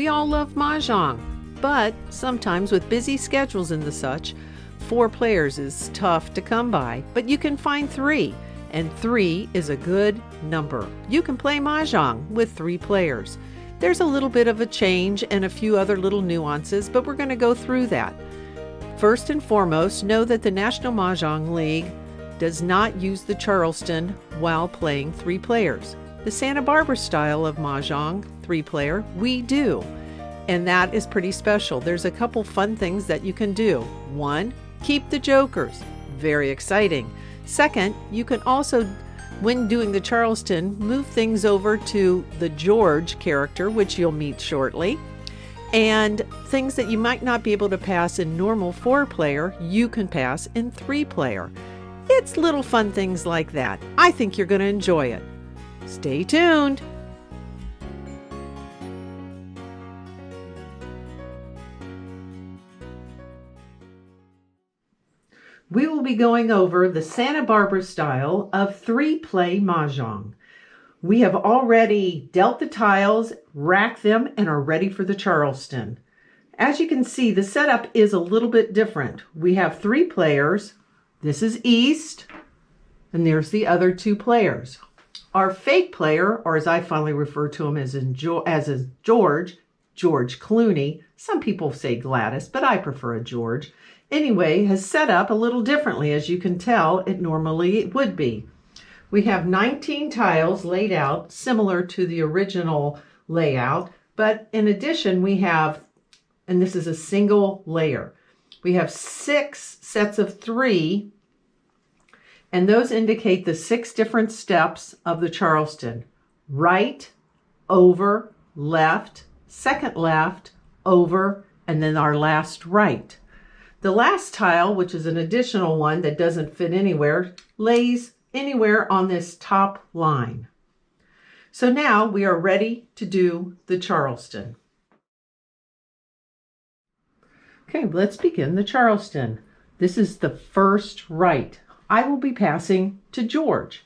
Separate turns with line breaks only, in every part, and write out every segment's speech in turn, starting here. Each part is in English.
We all love Mahjong, but sometimes with busy schedules and the such, 4 players is tough to come by, but you can find 3, and 3 is a good number. You can play Mahjong with 3 players. There's a little bit of a change and a few other little nuances, but we're going to go through that. First and foremost, know that the National Mahjong League does not use the Charleston while playing 3 players. The Santa Barbara style of Mahjong, 3-player, we do. And that is pretty special. There's a couple fun things that you can do. 1, keep the jokers. Very exciting. Second, you can also, when doing the Charleston, move things over to the Jongg character, which you'll meet shortly. And things that you might not be able to pass in normal 4-player, you can pass in 3-player. It's little fun things like that. I think you're going to enjoy it. Stay tuned. We will be going over the Santa Barbara style of 3-play Mahjong. We have already dealt the tiles, racked them, and are ready for the Charleston. As you can see, the setup is a little bit different. We have 3 players. This is East, and there's the other 2 players. Our fake player, or as I fondly refer to him as George Clooney. Some people say Gladys, but I prefer a George. Anyway, has set up a little differently, as you can tell it normally would be. We have 19 tiles laid out, similar to the original layout, but in addition we have, and this is a single layer, we have 6 sets of 3, and those indicate the 6 different steps of the Charleston. Right, over, left, second left, over, and then our last right. The last tile, which is an additional one that doesn't fit anywhere, lays anywhere on this top line. So now we are ready to do the Charleston. Okay, let's begin the Charleston. This is the first right. I will be passing to George.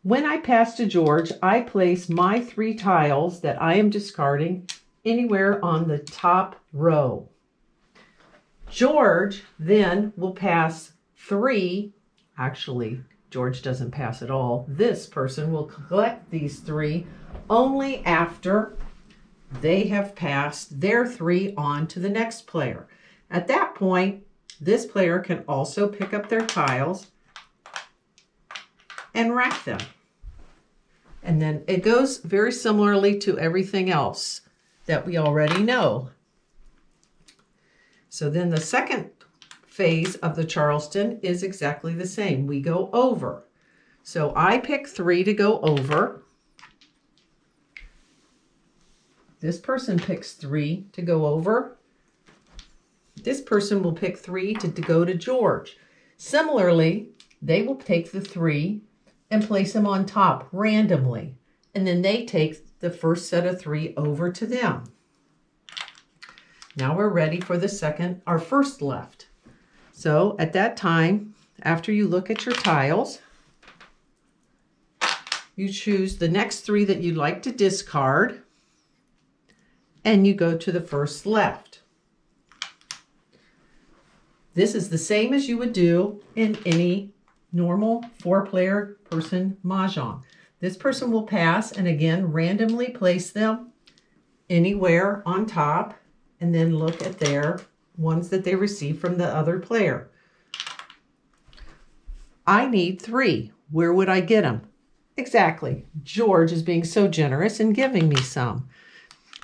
When I pass to George, I place my 3 tiles that I am discarding anywhere on the top row. George then will pass 3, actually George doesn't pass at all. This person will collect these 3 only after they have passed their 3 on to the next player. At that point, this player can also pick up their tiles and rack them. And then it goes very similarly to everything else that we already know. So then the second phase of the Charleston is exactly the same. We go over. So I pick 3 to go over. This person picks 3 to go over. This person will pick 3 to go to George. Similarly, they will take the 3 and place them on top randomly. And then they take the first set of 3 over to them. Now we're ready for our first left. So at that time, after you look at your tiles, you choose the next 3 that you'd like to discard, and you go to the first left. This is the same as you would do in any normal 4-player person Mahjong. This person will pass and again randomly place them anywhere on top, and then look at their ones that they receive from the other player. I need 3. Where would I get them? Exactly. George is being so generous in giving me some.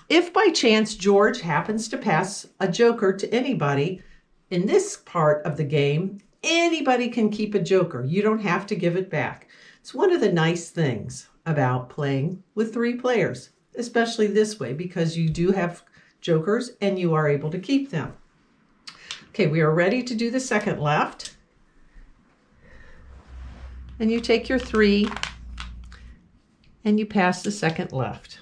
If by chance George happens to pass a joker to anybody, in this part of the game, anybody can keep a joker. You don't have to give it back. It's one of the nice things about playing with 3 players, especially this way, because you do have jokers and you are able to keep them. Okay, we are ready to do the second left. And you take your 3 and you pass the second left.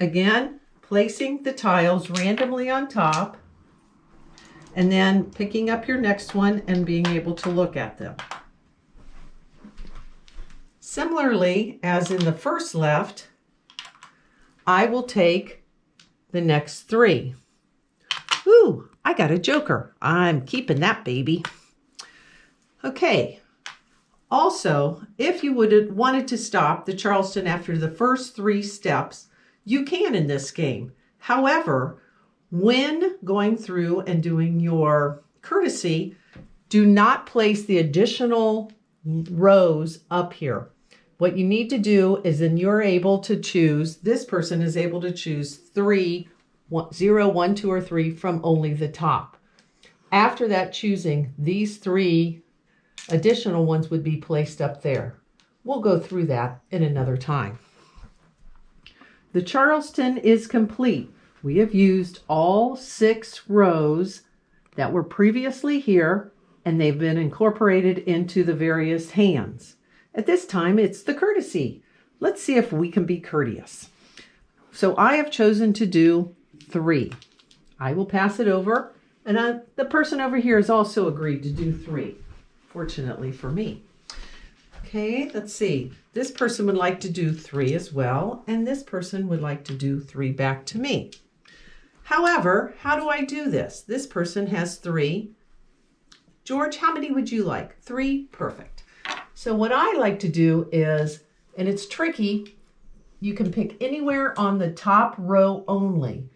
Again, placing the tiles randomly on top and then picking up your next one and being able to look at them. Similarly, as in the first left, I will take the next 3. Ooh, I got a joker. I'm keeping that baby. Okay. Also, if you wanted to stop the Charleston after the first 3 steps, you can in this game. However, when going through and doing your courtesy, do not place the additional rows up here. What you need to do is then you're able to choose, this person is able to choose 3, 0, 1, 2, or 3 from only the top. After that choosing, these 3 additional ones would be placed up there. We'll go through that in another time. The Charleston is complete. We have used all 6 rows that were previously here, and they've been incorporated into the various hands. At this time, it's the courtesy. Let's see if we can be courteous. So I have chosen to do 3. I will pass it over, and the person over here has also agreed to do 3, fortunately for me. Okay, let's see. This person would like to do 3 as well, and this person would like to do 3 back to me. However, how do I do this? This person has 3. George, how many would you like? 3? Perfect. So what I like to do is, and it's tricky, you can pick anywhere on the top row only.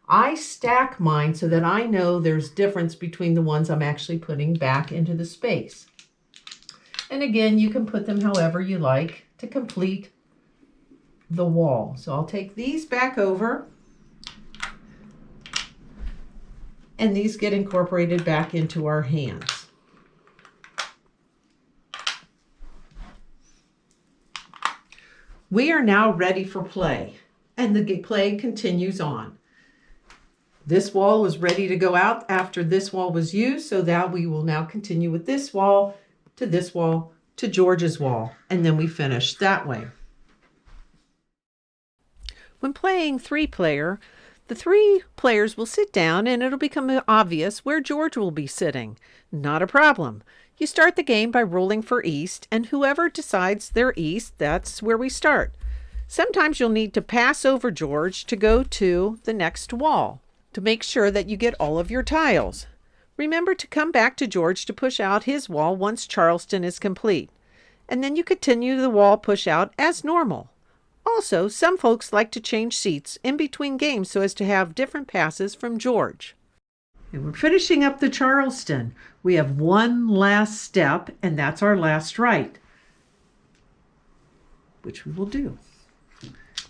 I stack mine so that I know there's difference between the ones I'm actually putting back into the space. And again, you can put them however you like to complete the wall. So I'll take these back over, and these get incorporated back into our hands. We are now ready for play, and the play continues on. This wall was ready to go out after this wall was used, so that we will now continue with this wall to George's wall, and then we finish that way. When playing 3-player, the 3 players will sit down and it'll become obvious where George will be sitting. Not a problem. You start the game by rolling for east, and whoever decides they're east, that's where we start. Sometimes you'll need to pass over George to go to the next wall to make sure that you get all of your tiles. Remember to come back to George to push out his wall once Charleston is complete. And then you continue the wall push out as normal. Also, some folks like to change seats in between games so as to have different passes from George. And we're finishing up the Charleston. We have one last step, and that's our last right, which we will do.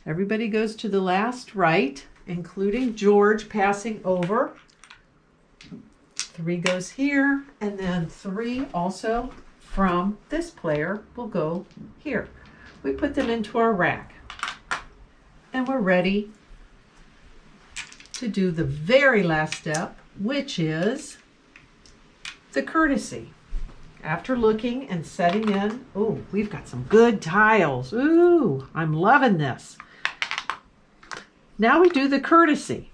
Everybody goes to the last right, including George passing over. 3 goes here, and then 3 also from this player will go here. We put them into our rack, and we're ready to do the very last step, which is the courtesy. After looking and setting in, oh, we've got some good tiles. Ooh, I'm loving this. Now we do the courtesy.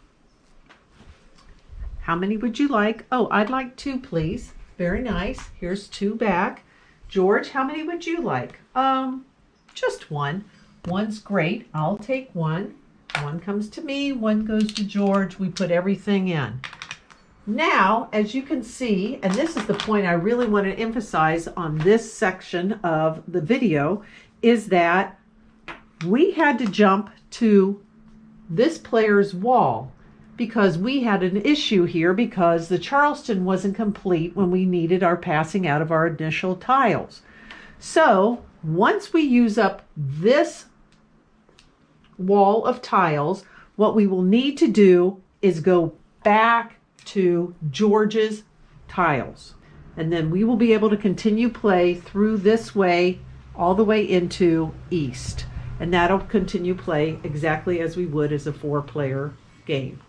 How many would you like? Oh, I'd like 2, please. Very nice. Here's 2 back. George, how many would you like? Just 1. 1's great. I'll take 1. 1 comes to me, 1 goes to George. We put everything in. Now, as you can see, and this is the point I really want to emphasize on this section of the video, is that we had to jump to this player's wall because we had an issue here because the Charleston wasn't complete when we needed our passing out of our initial tiles. So once we use up this wall of tiles, what we will need to do is go back to George's tiles, and then we will be able to continue play through this way all the way into east, and that'll continue play exactly as we would as a 4-player game.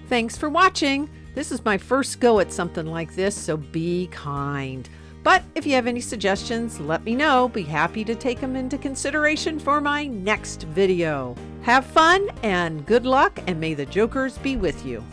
Thanks for watching. This is my first go at something like this, so be kind. But if you have any suggestions, let me know. Be happy to take them into consideration for my next video. Have fun and good luck, and may the jokers be with you.